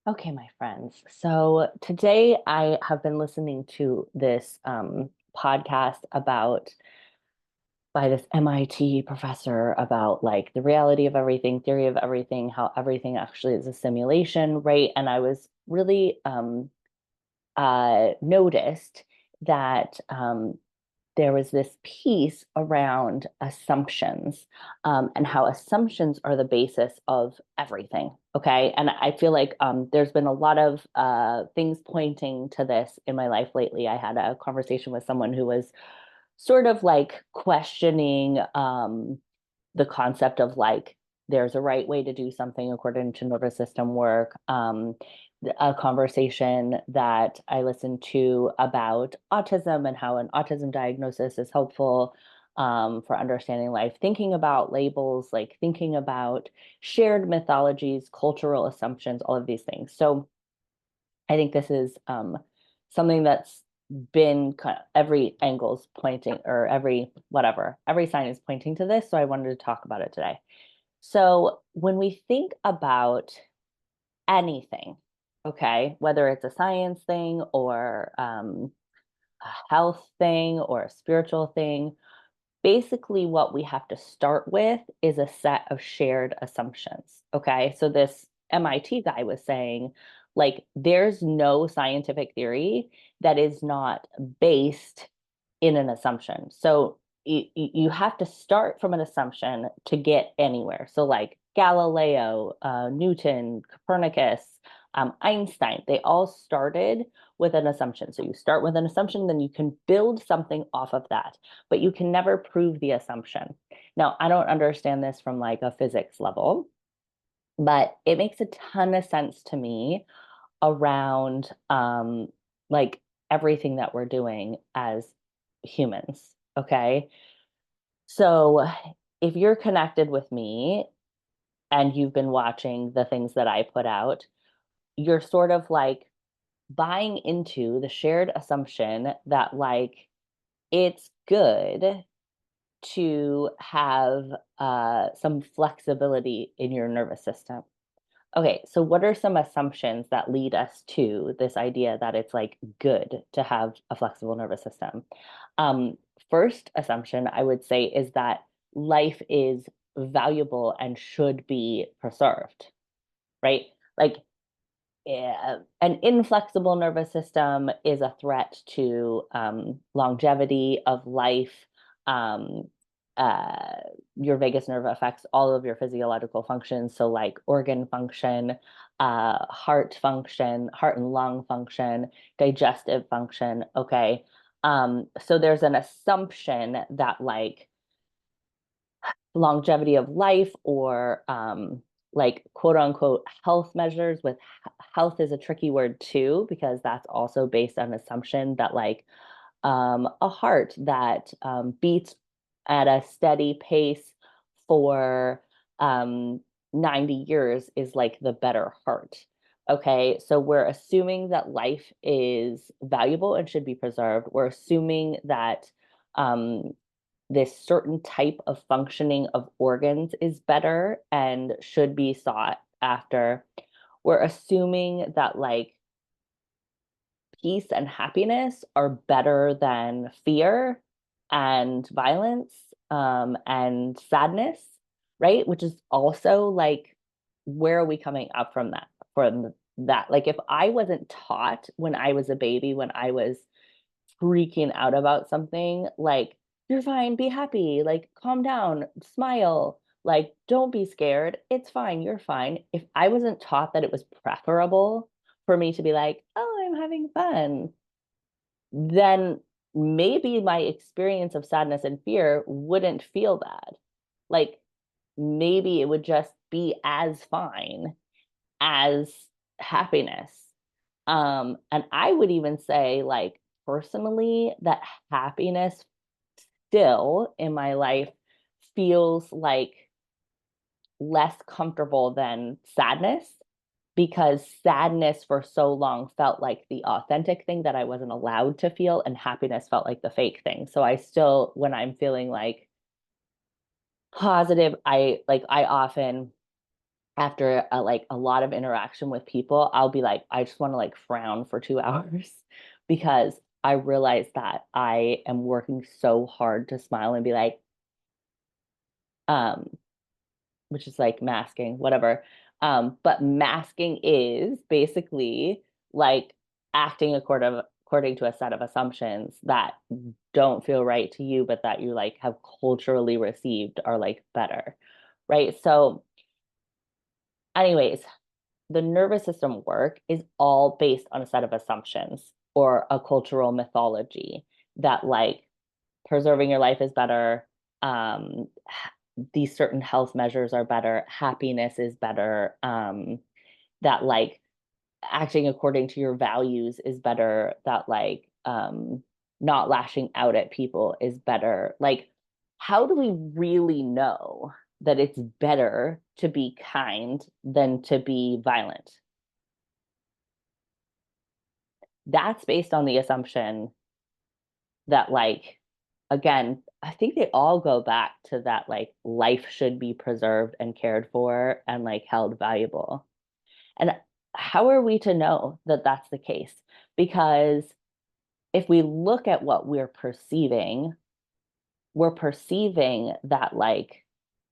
Okay, my friends. So today I have been listening to this podcast about by this MIT professor about like the reality of everything, theory of everything, how everything actually is a simulation, right? And I was really noticed that there was this piece around assumptions and how assumptions are the basis of everything. Okay. And I feel like there's been a lot of things pointing to this in my life lately. I had a conversation with someone who was sort of like questioning the concept of like there's a right way to do something according to nervous system work. A conversation that I listened to about autism and how an autism diagnosis is helpful for understanding life, thinking about labels, like thinking about shared mythologies, cultural assumptions, all of these things. So I think this is something that's been kind of every angle's pointing or every whatever, every sign is pointing to this. So I wanted to talk about it today. So when we think about anything, okay, whether it's a science thing or a health thing or a spiritual thing, basically what we have to start with is a set of shared assumptions. Okay. So this MIT guy was saying, like, there's no scientific theory that is not based in an assumption. So you have to start from an assumption to get anywhere. So, like Galileo, Newton, Copernicus, Einstein, they all started with an assumption. So, you start with an assumption, then you can build something off of that, but you can never prove the assumption. Now, I don't understand this from like a physics level, but it makes a ton of sense to me around like everything that we're doing as humans. Okay. So if you're connected with me and you've been watching the things that I put out, you're sort of like buying into the shared assumption that like it's good to have some flexibility in your nervous system. Okay, so what are some assumptions that lead us to this idea that it's like good to have a flexible nervous system? Um, First assumption I would say is that life is valuable and should be preserved, right? Like an inflexible nervous system is a threat to longevity of life. Um, uh, your vagus nerve affects all of your physiological functions, so like organ function, heart and lung function, digestive function. Okay, so there's an assumption that like longevity of life or like quote unquote health measures with health is a tricky word too because that's also based on assumption that like a heart that beats at a steady pace for um, 90 years is like the better heart. Okay, so we're assuming that life is valuable and should be preserved. We're assuming that um, this certain type of functioning of organs is better and should be sought after. We're assuming that like peace and happiness are better than fear and violence and sadness, right? Which is also like, where are we coming up from that? From that, like, if I wasn't taught when I was a baby, when I was freaking out about something, like, you're fine, be happy, like, calm down, smile, like, don't be scared, it's fine, you're fine. If I wasn't taught that it was preferable for me to be like, oh, I'm having fun, then maybe my experience of sadness and fear wouldn't feel bad. Like, maybe it would just be as fine as happiness. And I would even say, like, personally, that happiness still in my life feels like less comfortable than sadness because sadness for so long felt like the authentic thing that I wasn't allowed to feel, and happiness felt like the fake thing. So I still, when I'm feeling like positive, I often after like a lot of interaction with people, I'll be like, I just want to like frown for 2 hours because I realize that I am working so hard to smile and be like, um, which is like masking, whatever. But masking is basically like acting according to a set of assumptions that don't feel right to you, but that you like have culturally received are like better, right? So, anyways, the nervous system work is all based on a set of assumptions or a cultural mythology that like preserving your life is better, um, these certain health measures are better, happiness is better, that like acting according to your values is better, that like not lashing out at people is better. Like, how do we really know that it's better to be kind than to be violent? That's based on the assumption that like again, I think they all go back to that like life should be preserved and cared for and like held valuable. And how are we to know that that's the case? Because if we look at what we're perceiving that like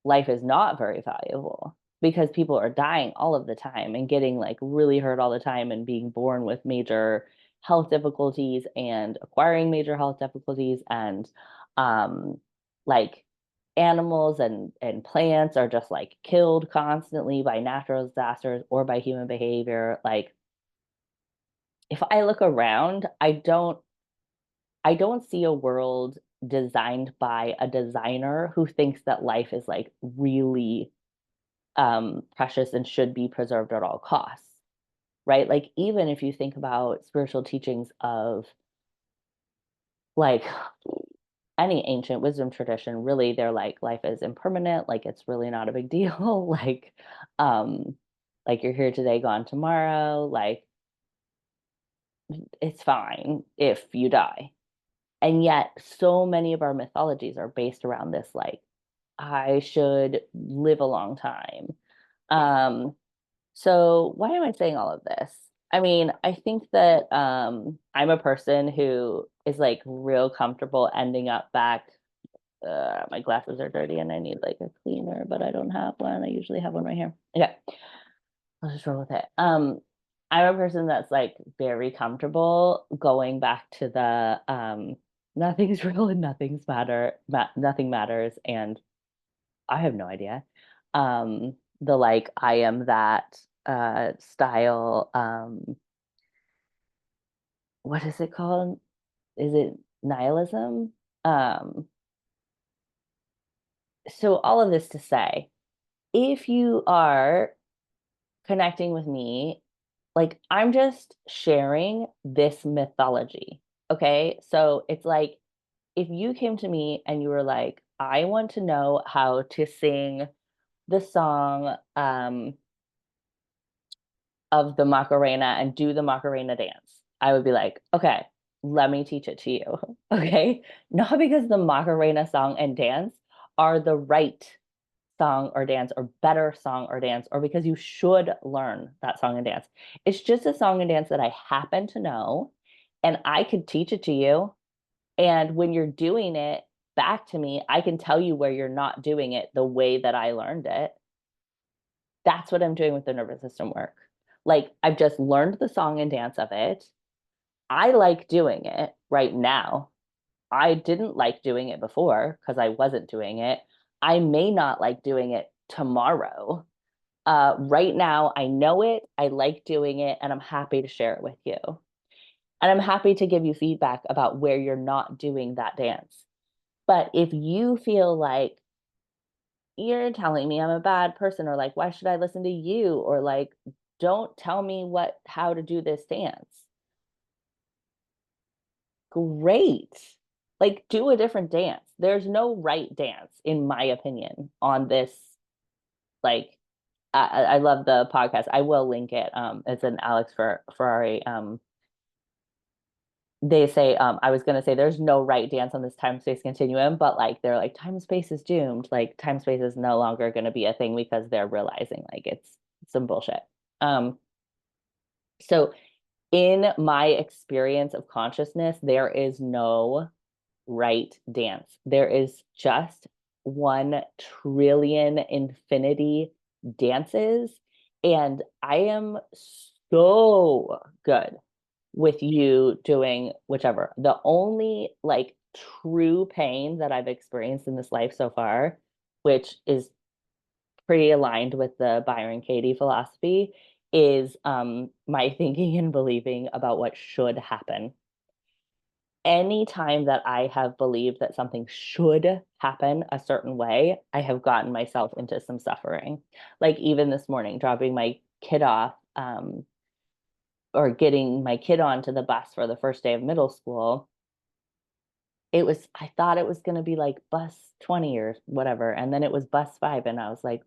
life is not very valuable because people are dying all of the time and getting like really hurt all the time and being born with major health difficulties and acquiring major health difficulties and um like animals and plants are just like killed constantly by natural disasters or by human behavior. Like if I look around, I don't see a world designed by a designer who thinks that life is like really precious and should be preserved at all costs, right? Like even if you think about spiritual teachings of like any ancient wisdom tradition, really they're like life is impermanent, like it's really not a big deal, um like you're here today, gone tomorrow, like it's fine if you die. And yet so many of our mythologies are based around this like I should live a long time. Um, so why am I saying all of this? I mean, I think that I'm a person who is like real comfortable ending up back. My glasses are dirty and I need like a cleaner, but I don't have one. I usually have one right here. Okay, I'll just roll with it. I'm a person that's like very comfortable going back to the nothing's real and nothing matters, and I have no idea. The like I am that style. What is it called? Is it nihilism? Um, so all of this to say, if you are connecting with me, like I'm just sharing this mythology. Okay. So it's like if you came to me and you were like, I want to know how to sing the song of the Macarena and do the Macarena dance, I would be like, okay, let me teach it to you. Okay. Not because the Macarena song and dance are the right song or dance or better song or dance, or because you should learn that song and dance. It's just a song and dance that I happen to know and I could teach it to you. And when you're doing it back to me, I can tell you where you're not doing it the way that I learned it. That's what I'm doing with the nervous system work. Like I've just learned the song and dance of it. I like doing it right now. I didn't like doing it before because I wasn't doing it. I may not like doing it tomorrow. Right now, I know it, I like doing it, and I'm happy to share it with you. And I'm happy to give you feedback about where you're not doing that dance. But if you feel like you're telling me I'm a bad person, or like, why should I listen to you? Or like, don't tell me how to do this dance. Great. Like, do a different dance. There's no right dance, in my opinion, on this. Like, I love the podcast. I will link it. It's an Alex Ferrari they say, I was going to say there's no right dance on this time space continuum, but like they're like time space is doomed. Like time space is no longer going to be a thing because they're realizing like it's some bullshit. Um, so in my experience of consciousness, there is no right dance. There is just 1 trillion infinity dances. And I am so good with you doing whichever. The only like true pain that I've experienced in this life so far, which is pretty aligned with the Byron Katie philosophy, is my thinking and believing about what should happen. Any time that I have believed that something should happen a certain way, I have gotten myself into some suffering. Like even this morning, dropping my kid off, or getting my kid onto the bus for the first day of middle school, I thought it was going to be like bus 20 or whatever. And then it was bus 5. And I was like,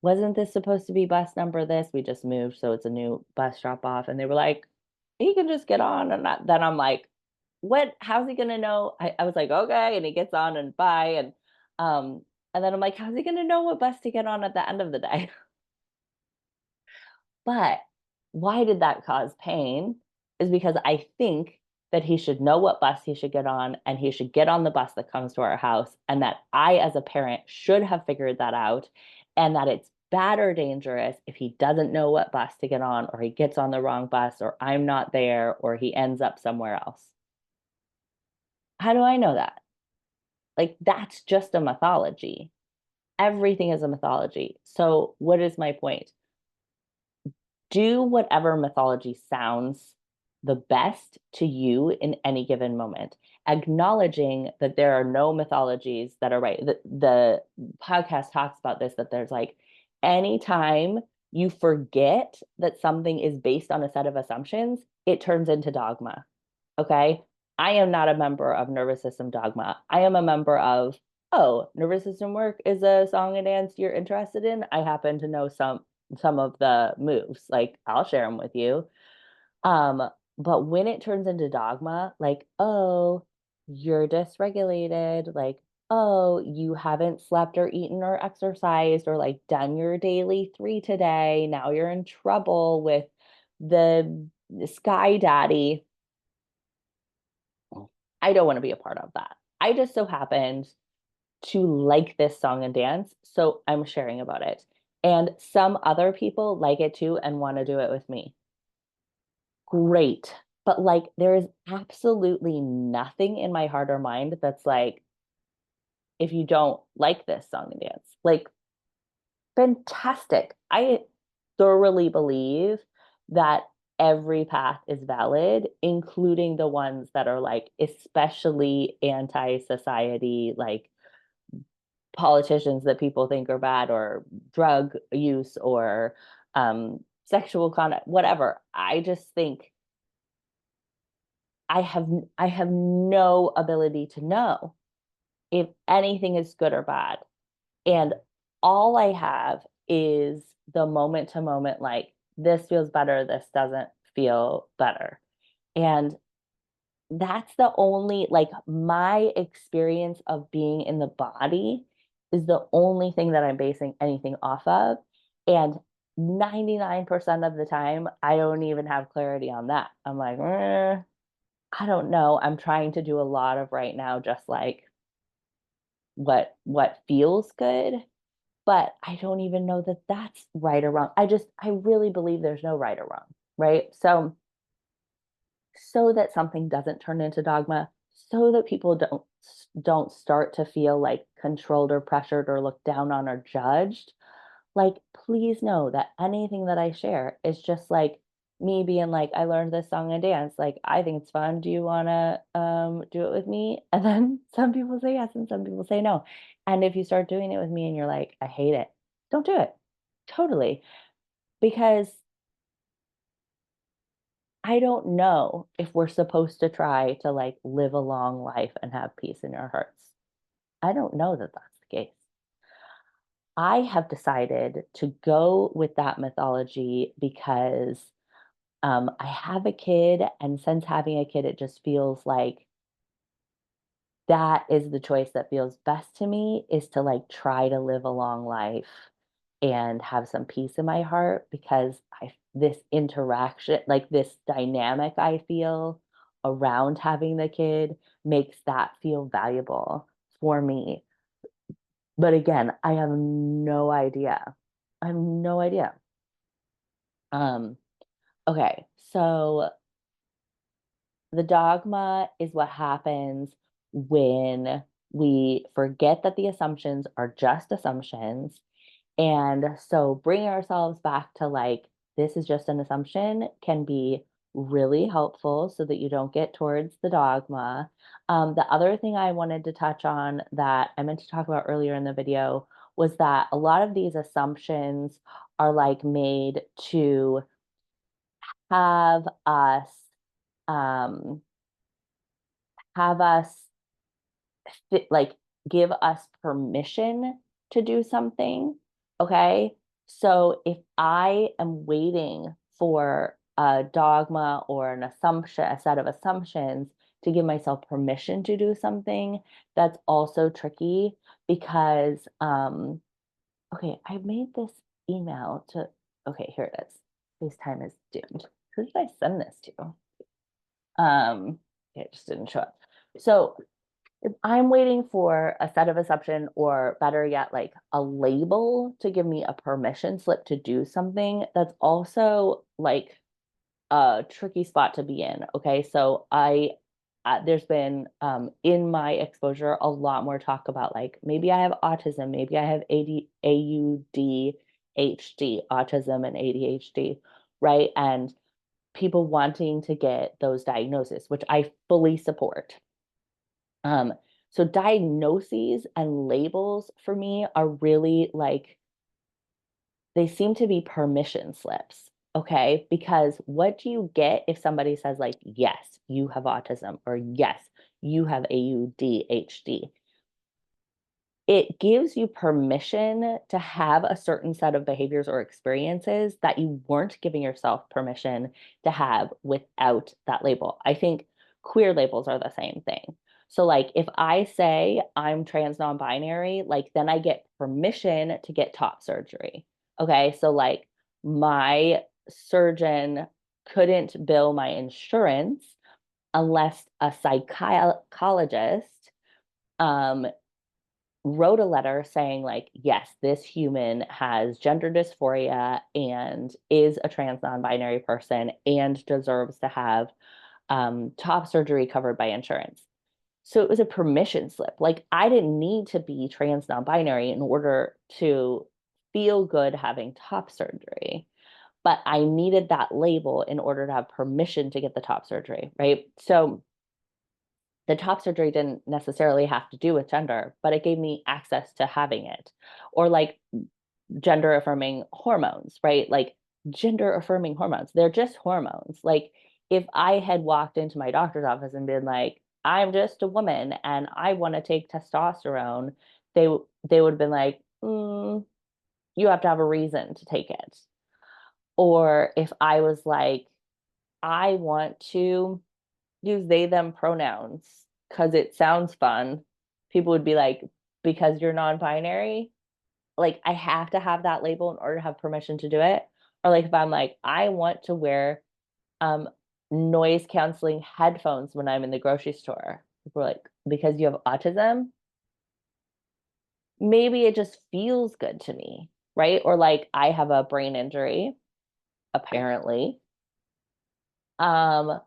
wasn't this supposed to be bus number this? We just moved. So it's a new bus drop off. And they were like, he can just get on. And then I'm like, what? How's he going to know? I was like, okay. And he gets on and bye. Um, and then I'm like, how's he going to know what bus to get on at the end of the day? But why did that cause pain? Is because I think that he should know what bus he should get on and he should get on the bus that comes to our house. And that I, as a parent, should have figured that out. And that it's bad or dangerous if he doesn't know what bus to get on, or he gets on the wrong bus, or I'm not there, or he ends up somewhere else. How do I know that? Like, that's just a mythology. Everything is a mythology. So, what is my point? Do whatever mythology sounds the best to you in any given moment, acknowledging that there are no mythologies that are right. The podcast talks about this, that there's like anytime you forget that something is based on a set of assumptions, it turns into dogma. Okay. I am not a member of nervous system dogma. I am a member of, oh, nervous system work is a song and dance you're interested in. I happen to know some of the moves. Like I'll share them with you. Um, but when it turns into dogma, like, oh, you're dysregulated, like, oh, you haven't slept or eaten or exercised or like done your daily 3 today. Now you're in trouble with the sky daddy. I don't want to be a part of that. I just so happened to like this song and dance, so I'm sharing about it. And some other people like it too and want to do it with me. Great. But like, there is absolutely nothing in my heart or mind that's like, if you don't like this song and dance, like, fantastic. I thoroughly believe that every path is valid, including the ones that are like especially anti society, like politicians that people think are bad, or drug use, or sexual conduct, whatever. I just think I have I have no ability to know if anything is good or bad. And all I have is the moment to moment, like this feels better, this doesn't feel better. And that's the only, like, my experience of being in the body is the only thing that I'm basing anything off of. And 99% of the time, I don't even have clarity on that. I'm like, I don't know. I'm trying to do a lot of right now, just like what feels good, but I don't even know that that's right or wrong. I really believe there's no right or wrong, right? So that something doesn't turn into dogma, so that people don't start to feel like controlled or pressured or looked down on or judged. Like, please know that anything that I share is just like me being like, I learned this song and dance, like I think it's fun, do you want to do it with me? And then some people say yes and some people say no. And if you start doing it with me and you're like, I hate it, don't do it. Totally. Because I don't know if we're supposed to try to like live a long life and have peace in our hearts. I don't know that that's the case. I have decided to go with that mythology because I have a kid, and since having a kid, it just feels like that is the choice that feels best to me, is to like try to live a long life and have some peace in my heart, because this interaction, like this dynamic I feel around having the kid, makes that feel valuable for me. But again, I have no idea. I have no idea. Um, okay, so the dogma is what happens when we forget that the assumptions are just assumptions. And so bringing ourselves back to like, this is just an assumption can be really helpful so that you don't get towards the dogma. The other thing I wanted to touch on that I meant to talk about earlier in the video was that a lot of these assumptions are like made to have us um, have us like give us permission to do something. Okay. So if I am waiting for a dogma or an assumption, a set of assumptions to give myself permission to do something, that's also tricky because, okay, I made this email to, okay, here it is. FaceTime is doomed. Who did I send this to? It just didn't show up. So if I'm waiting for a set of assumption, or better yet, like a label to give me a permission slip to do something, that's also like a tricky spot to be in. Okay, so there's been in my exposure a lot more talk about like maybe I have autism, maybe I have AUDHD, autism and ADHD, right? And people wanting to get those diagnoses, which I fully support. Um, so diagnoses and labels for me are really like, they seem to be permission slips. Okay. Because what do you get if somebody says, like, yes, you have autism, or yes, you have AUDHD? It gives you permission to have a certain set of behaviors or experiences that you weren't giving yourself permission to have without that label. I think queer labels are the same thing. So, like, if I say I'm trans non binary, like, then I get permission to get top surgery. Okay. So, like, my surgeon couldn't bill my insurance unless a psychologist um, wrote a letter saying, like, yes, this human has gender dysphoria and is a trans non-binary person and deserves to have top surgery covered by insurance. So it was a permission slip. Like, I didn't need to be trans non-binary in order to feel good having top surgery, but I needed that label in order to have permission to get the top surgery, right? So the top surgery didn't necessarily have to do with gender, but it gave me access to having it. Or like gender affirming hormones, right? Like gender affirming hormones, they're just hormones. Like if I had walked into my doctor's office and been like, I'm just a woman and I want to take testosterone, they they would have been like, you have to have a reason to take it. Or if I was like, I want to use they them pronouns because it sounds fun, people would be like, because you're non-binary, like I have to have that label in order to have permission to do it. Or like if I'm like, I want to wear um noise canceling headphones when I'm in the grocery store, people are like, because you have autism, maybe it just feels good to me, right? Or like I have a brain injury, apparently. Um,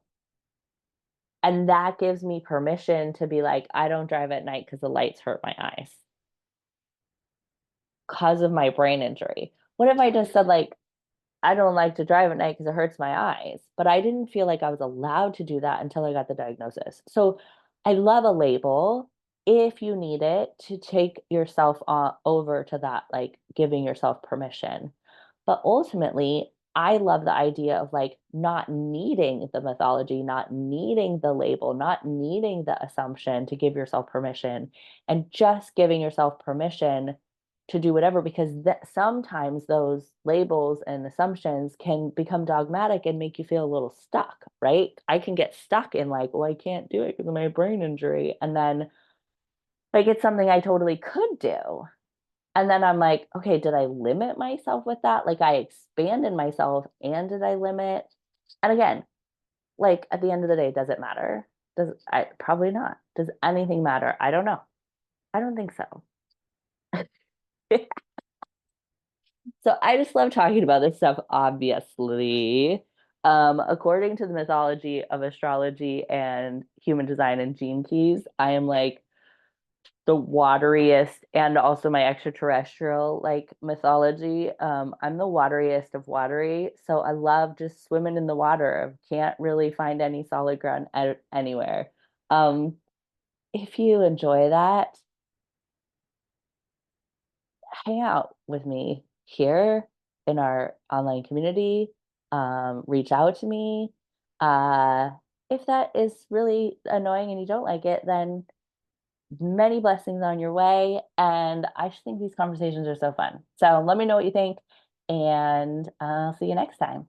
And that gives me permission to be like, I don't drive at night because the lights hurt my eyes because of my brain injury. What if I just said, like, I don't like to drive at night because it hurts my eyes? But I didn't feel like I was allowed to do that until I got the diagnosis. So I love a label if you need it to take yourself over to that, like giving yourself permission. But ultimately, I love the idea of like not needing the mythology, not needing the label, not needing the assumption to give yourself permission, and just giving yourself permission to do whatever, because sometimes those labels and assumptions can become dogmatic and make you feel a little stuck, right? I can get stuck in like, well, I can't do it because of my brain injury. And then like it's something I totally could do. And then I'm like, okay, did I limit myself with that? Like I expanded myself and did I limit? And again, like at the end of the day, does it matter? Does I probably not. Does anything matter? I don't know. I don't think so. So I just love talking about this stuff, obviously. According to the mythology of astrology and human design and gene keys, I am like the wateriest, and also my extraterrestrial like mythology. I'm the wateriest of watery. So I love just swimming in the water. Can't really find any solid ground anywhere. Um, if you enjoy that, hang out with me here in our online community. Reach out to me. Uh, if that is really annoying and you don't like it, then many blessings on your way. And I just think these conversations are so fun. So let me know what you think, and I'll see you next time.